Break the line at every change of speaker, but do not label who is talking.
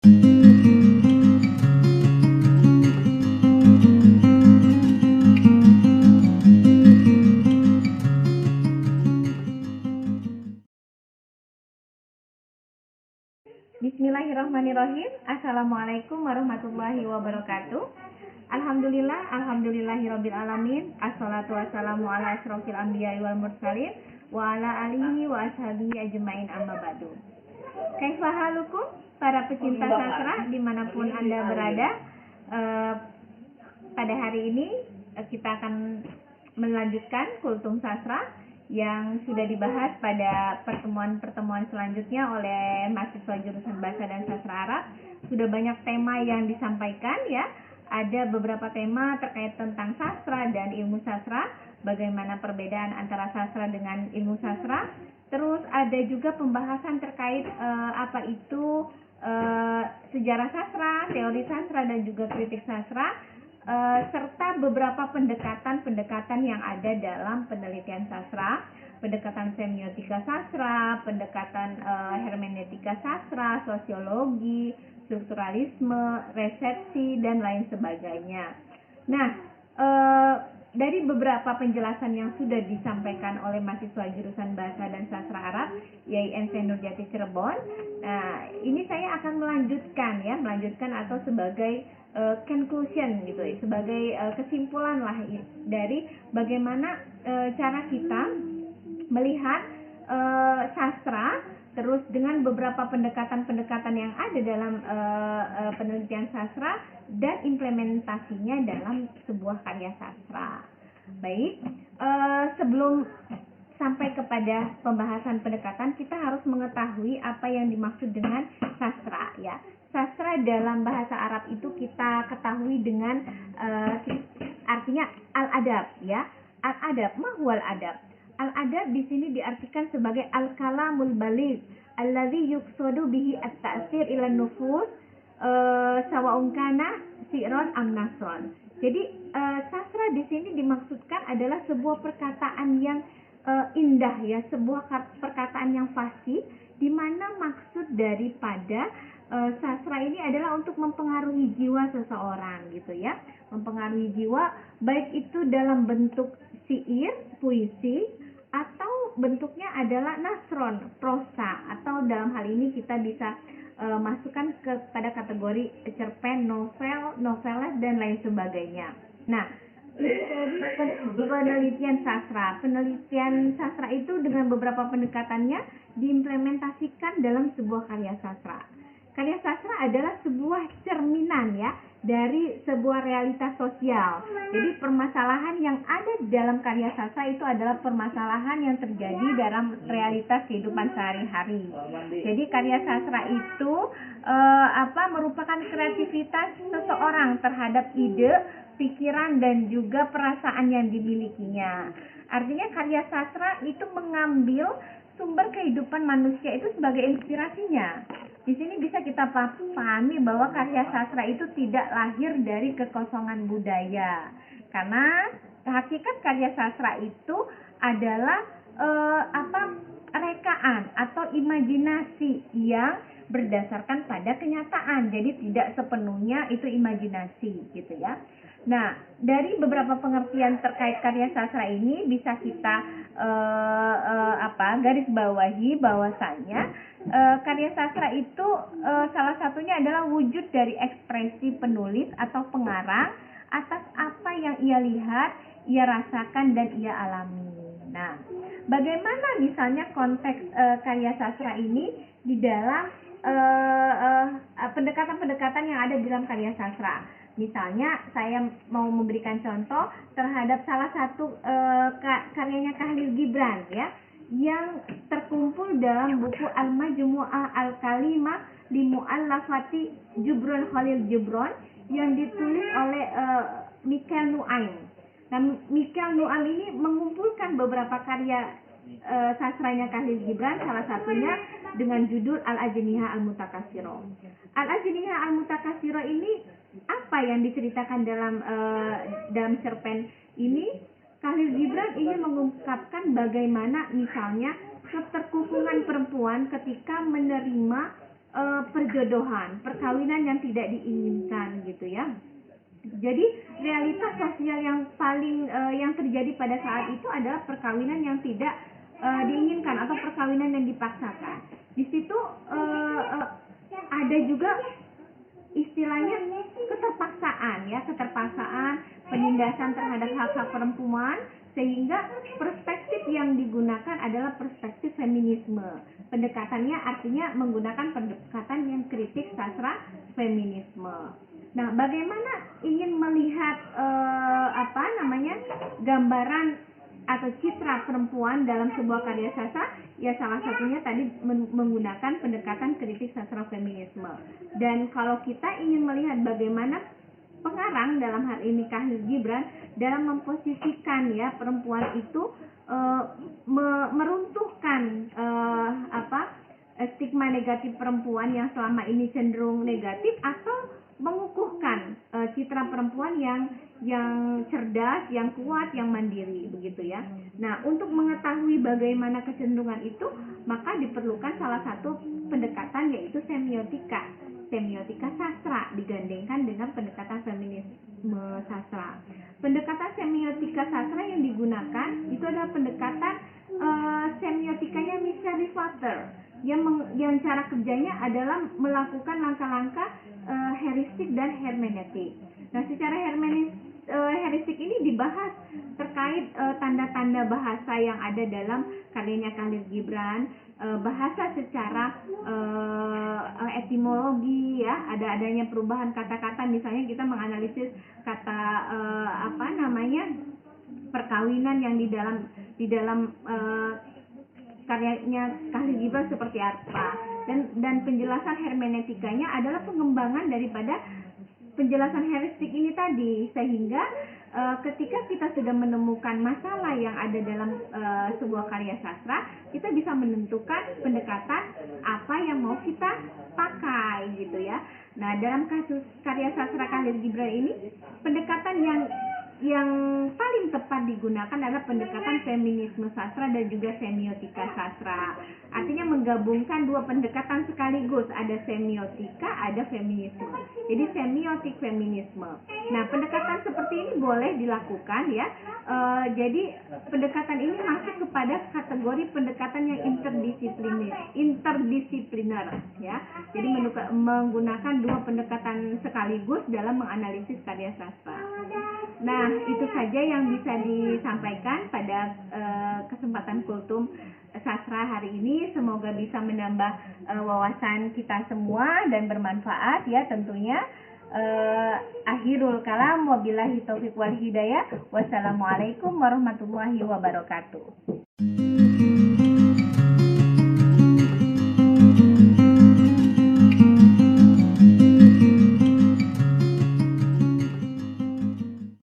Bismillahirrahmanirrahim. Assalamualaikum warahmatullahi wabarakatuh. Alhamdulillahirabbil alamin. Assalatu wassalamu ala asyrofil anbiya'i wal mursalin wa ala alihi wa ashabihi ajmain amma ba'du. Kaifa halukum para pecinta sastra dimanapun Anda berada. Pada hari ini kita akan melanjutkan kultum sastra yang sudah dibahas pada pertemuan-pertemuan selanjutnya oleh mahasiswa jurusan Bahasa dan Sastra Arab. Sudah banyak tema yang disampaikan ya. Ada beberapa tema terkait tentang sastra dan ilmu sastra, bagaimana perbedaan antara sastra dengan ilmu sastra. Terus ada juga pembahasan terkait apa itu sejarah sastra, teori sastra dan juga kritik sastra. Serta beberapa pendekatan-pendekatan yang ada dalam penelitian sastra, pendekatan semiotika sastra, pendekatan hermeneutika sastra, sosiologi, strukturalisme, resepsi, dan lain sebagainya. Nah, dari beberapa penjelasan yang sudah disampaikan oleh mahasiswa jurusan Bahasa dan Sastra Arab YINV Nurjati Cirebon, nah ini saya akan melanjutkan atau sebagai conclusion gitu, sebagai kesimpulan lah dari bagaimana cara kita melihat sastra, terus dengan beberapa pendekatan-pendekatan yang ada dalam penelitian sastra dan implementasinya dalam sebuah karya sastra. Baik, sebelum sampai kepada pembahasan pendekatan, kita harus mengetahui apa yang dimaksud dengan sastra ya. Sastra dalam bahasa Arab itu kita ketahui dengan artinya al-adab ya. Al-adab, ma huwal adab? Al-adab di sini diartikan sebagai al-kalamul baligh alladzi yuqsadu bihi at-ta'sir ila nufus sawa'un kana si'ron am nasron. Jadi sastra di sini dimaksudkan adalah sebuah perkataan yang indah ya, sebuah perkataan yang fasih, di mana maksud daripada sastra ini adalah untuk mempengaruhi jiwa seseorang gitu ya, mempengaruhi jiwa, baik itu dalam bentuk syair, puisi, atau bentuknya adalah nasron, prosa, atau dalam hal ini kita bisa masukkan kepada kategori cerpen, novel, novelas, dan lain sebagainya. Nah, penelitian sastra itu dengan beberapa pendekatannya diimplementasikan dalam sebuah karya sastra. Karya sastra adalah sebuah cerminan ya dari sebuah realitas sosial. Jadi permasalahan yang ada dalam karya sastra itu adalah permasalahan yang terjadi dalam realitas kehidupan sehari-hari. Jadi karya sastra itu merupakan kreativitas seseorang terhadap ide, pikiran, dan juga perasaan yang dimilikinya. Artinya karya sastra itu mengambil sumber kehidupan manusia itu sebagai inspirasinya. Di sini bisa kita pahami bahwa karya sastra itu tidak lahir dari kekosongan budaya. Karena hakikat karya sastra itu adalah rekaan atau imajinasi yang berdasarkan pada kenyataan. Jadi tidak sepenuhnya itu imajinasi gitu ya. Nah, dari beberapa pengertian terkait karya sastra ini bisa kita garis bawahi bahwasanya karya sastra itu salah satunya adalah wujud dari ekspresi penulis atau pengarang atas apa yang ia lihat, ia rasakan, dan ia alami. Nah, bagaimana misalnya konteks karya sastra ini di dalam pendekatan-pendekatan yang ada di dalam karya sastra? Misalnya saya mau memberikan contoh terhadap salah satu karyanya Khalil Gibran ya, yang terkumpul dalam buku Al-Majmu'ah Al-Kalimah li Mu'allafati Jubron Khalil Gibran yang ditulis oleh Michael Nuaim. Nah, Michael Nuaim ini mengumpulkan beberapa karya sastranya Khalil Gibran, salah satunya dengan judul Al-Ajnihah Al-Mutakasiro. Al-Ajnihah Al-Mutakasiro ini apa yang diceritakan dalam cerpen ini? Khalil Gibran ingin mengungkapkan bagaimana misalnya keterkukungan perempuan ketika menerima perjodohan, perkawinan yang tidak diinginkan gitu ya. Jadi realitas sosial yang paling yang terjadi pada saat itu adalah perkawinan yang tidak diinginkan atau perkawinan yang dipaksakan. Di situ ada juga istilahnya keterpaksaan ya, keterpaksaan, penindasan terhadap hak-hak perempuan, sehingga perspektif yang digunakan adalah perspektif feminisme. Pendekatannya artinya menggunakan pendekatan yang kritik sastra feminisme. Nah, bagaimana ingin melihat gambaran atau citra perempuan dalam sebuah karya sastra? Ya, salah satunya tadi menggunakan pendekatan kritik sastra feminisme. Dan kalau kita ingin melihat bagaimana pengarang dalam hal ini Khalil Gibran dalam memposisikan ya perempuan itu meruntuhkan stigma negatif perempuan yang selama ini cenderung negatif, atau mengukuhkan citra perempuan yang cerdas, yang kuat, yang mandiri begitu ya. Nah, untuk mengetahui bagaimana kecenderungan itu, maka diperlukan salah satu pendekatan, yaitu semiotika sastra digandengkan dengan pendekatan feminisme sastra. Pendekatan semiotika sastra yang digunakan itu adalah pendekatan semiotikanya Michel Rivater yang cara kerjanya adalah melakukan langkah-langkah heuristik dan hermeneutik. Nah, secara heuristik ini dibahas terkait tanda-tanda bahasa yang ada dalam karyanya Khalil Gibran, bahasa secara etimologi ya, adanya perubahan kata-kata. Misalnya kita menganalisis kata perkawinan yang di dalam karyanya Khalil Gibran seperti apa, dan penjelasan hermeneutikanya adalah pengembangan daripada penjelasan heuristik ini tadi, sehingga ketika kita sudah menemukan masalah yang ada dalam sebuah karya sastra, kita bisa menentukan pendekatan apa yang mau kita pakai gitu ya. Nah, dalam kasus karya sastra Khalil Gibran ini, pendekatan yang paling tepat digunakan adalah pendekatan feminisme sastra dan juga semiotika sastra. Artinya menggabungkan dua pendekatan sekaligus, ada semiotika, ada feminisme. Jadi semiotik feminisme. Nah, pendekatan seperti ini boleh dilakukan ya. Jadi pendekatan ini masuk kepada kategori pendekatan yang interdisipliner ya. Jadi menggunakan dua pendekatan sekaligus dalam menganalisis karya sastra. Nah, itu saja yang bisa disampaikan pada kesempatan Kultum Sastra hari ini. Semoga bisa menambah wawasan kita semua dan bermanfaat ya tentunya. Akhirul kalam, wabillahi taufiq wal hidayah. Wassalamualaikum warahmatullahi wabarakatuh.